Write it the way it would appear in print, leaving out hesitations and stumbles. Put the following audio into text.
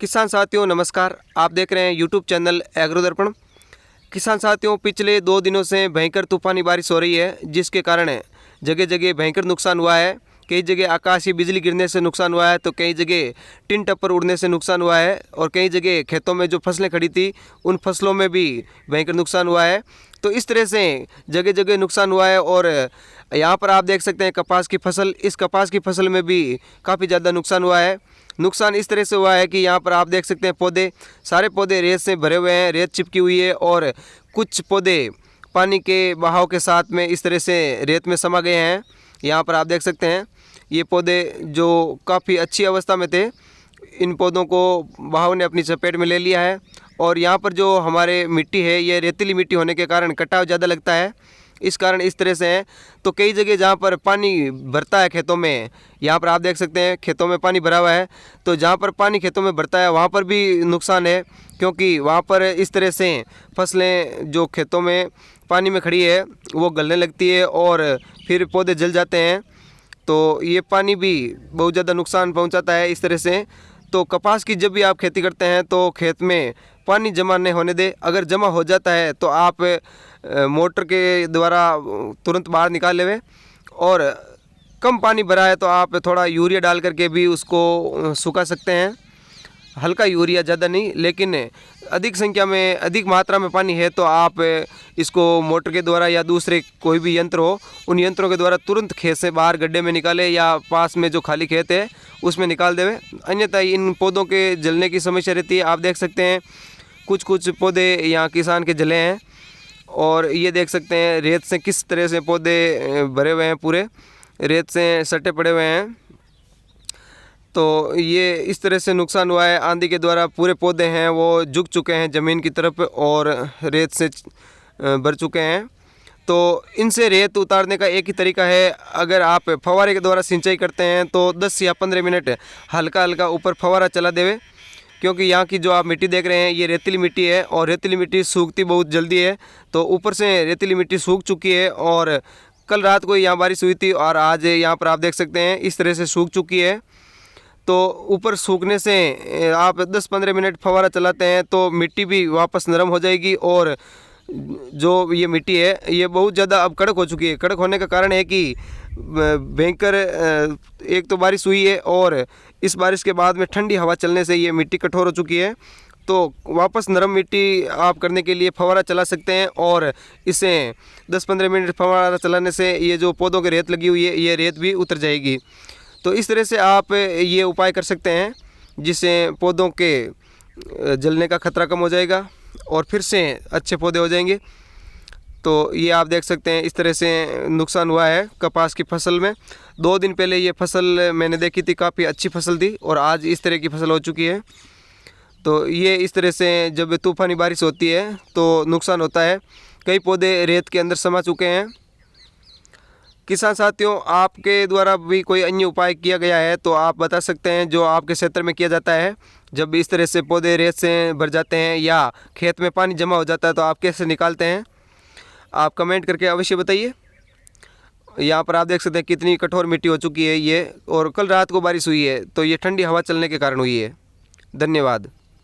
किसान साथियों नमस्कार। आप देख रहे हैं यूट्यूब चैनल एग्रो दर्पण। किसान साथियों, पिछले 2 दिनों से भयंकर तूफानी बारिश हो रही है, जिसके कारण जगह जगह भयंकर नुकसान हुआ है। कई जगह आकाशीय बिजली गिरने से नुकसान हुआ है, तो कई जगह टिन टप्पर उड़ने से नुकसान हुआ है, और कई जगह खेतों में जो फसलें खड़ी थी उन फसलों में भी भयंकर नुकसान हुआ है। तो इस तरह से जगह जगह नुकसान हुआ है। और यहाँ पर आप देख सकते हैं कपास की फसल, इस कपास की फसल में भी काफ़ी ज़्यादा नुकसान हुआ है। नुकसान इस तरह से हुआ है कि यहाँ पर आप देख सकते हैं पौधे, सारे पौधे रेत से भरे हुए हैं, रेत चिपकी हुई है, और कुछ पौधे पानी के बहाव के साथ में इस तरह से रेत में समा गए हैं। यहाँ पर आप देख सकते हैं ये पौधे जो काफ़ी अच्छी अवस्था में थे, इन पौधों को बहाव ने अपनी चपेट में ले लिया है। और यहाँ पर जो हमारे मिट्टी है, ये रेतीली मिट्टी होने के कारण कटाव ज़्यादा लगता है, इस कारण इस तरह से है। तो कई जगह जहाँ पर पानी भरता है खेतों में, यहाँ पर आप देख सकते हैं खेतों में पानी भरा हुआ है, तो जहाँ पर पानी खेतों में भरता है वहाँ पर भी नुकसान है, क्योंकि वहाँ पर इस तरह से फसलें जो खेतों में पानी में खड़ी है वो गलने लगती है और फिर पौधे जल जाते हैं। तो ये पानी भी बहुत ज़्यादा नुकसान पहुँचाता है इस तरह से। तो कपास की जब भी आप खेती करते हैं तो खेत में पानी जमा नहीं होने दें। अगर जमा हो जाता है तो आप मोटर के द्वारा तुरंत बाहर निकाल लें, और कम पानी भरा है तो आप थोड़ा यूरिया डाल करके भी उसको सुखा सकते हैं। हल्का यूरिया, ज़्यादा नहीं, लेकिन अधिक संख्या में, अधिक मात्रा में पानी है तो आप इसको मोटर के द्वारा या दूसरे कोई भी यंत्र हो, उन यंत्रों के द्वारा तुरंत खेत से बाहर गड्ढे में निकालें या पास में जो खाली खेत है उसमें निकाल देवें। अन्यथा इन पौधों के जलने की समस्या रहती है। आप देख सकते हैं कुछ पौधे यहाँ किसान के जले हैं, और ये देख सकते हैं रेत से किस तरह से पौधे भरे हुए हैं, पूरे रेत से सटे पड़े हुए हैं। तो ये इस तरह से नुकसान हुआ है। आंधी के द्वारा पूरे पौधे हैं वो झुक चुके हैं ज़मीन की तरफ और रेत से भर चुके हैं। तो इनसे रेत उतारने का एक ही तरीका है, अगर आप फव्वारे के द्वारा सिंचाई करते हैं तो 10 या 15 मिनट हल्का हल्का ऊपर फव्वारा चला देवे, क्योंकि यहाँ की जो आप मिट्टी देख रहे हैं ये रेतीली मिट्टी है, और रेतीली मिट्टी सूखती बहुत जल्दी है। तो ऊपर से रेतीली मिट्टी सूख चुकी है, और कल रात को यहाँ बारिश हुई थी और आज यहाँ पर आप देख सकते हैं इस तरह से सूख चुकी है। तो ऊपर सूखने से आप 10-15 मिनट फव्वारा चलाते हैं तो मिट्टी भी वापस नरम हो जाएगी, और जो ये मिट्टी है ये बहुत ज़्यादा अब कड़क हो चुकी है। कड़क होने का कारण है कि भयंकर एक तो बारिश हुई है, और इस बारिश के बाद में ठंडी हवा चलने से ये मिट्टी कठोर हो चुकी है। तो वापस नरम मिट्टी आप करने के लिए फव्वारा चला सकते हैं, और इसे 10-15 मिनट फव्वारा चलाने से ये जो पौधों की रेत लगी हुई है ये रेत भी उतर जाएगी। तो इस तरह से आप ये उपाय कर सकते हैं, जिससे पौधों के जलने का खतरा कम हो जाएगा और फिर से अच्छे पौधे हो जाएंगे। तो ये आप देख सकते हैं इस तरह से नुकसान हुआ है कपास की फसल में। 2 दिन पहले ये फसल मैंने देखी थी, काफ़ी अच्छी फसल थी, और आज इस तरह की फसल हो चुकी है। तो ये इस तरह से जब तूफ़ानी बारिश होती है तो नुकसान होता है। कई पौधे रेत के अंदर समा चुके हैं। किसान साथियों, आपके द्वारा भी कोई अन्य उपाय किया गया है तो आप बता सकते हैं, जो आपके क्षेत्र में किया जाता है। जब इस तरह से पौधे रेत से भर जाते हैं या खेत में पानी जमा हो जाता है तो आप कैसे निकालते हैं, आप कमेंट करके अवश्य बताइए। यहाँ पर आप देख सकते हैं कितनी कठोर मिट्टी हो चुकी है ये, और कल रात को बारिश हुई है तो ये ठंडी हवा चलने के कारण हुई है। धन्यवाद।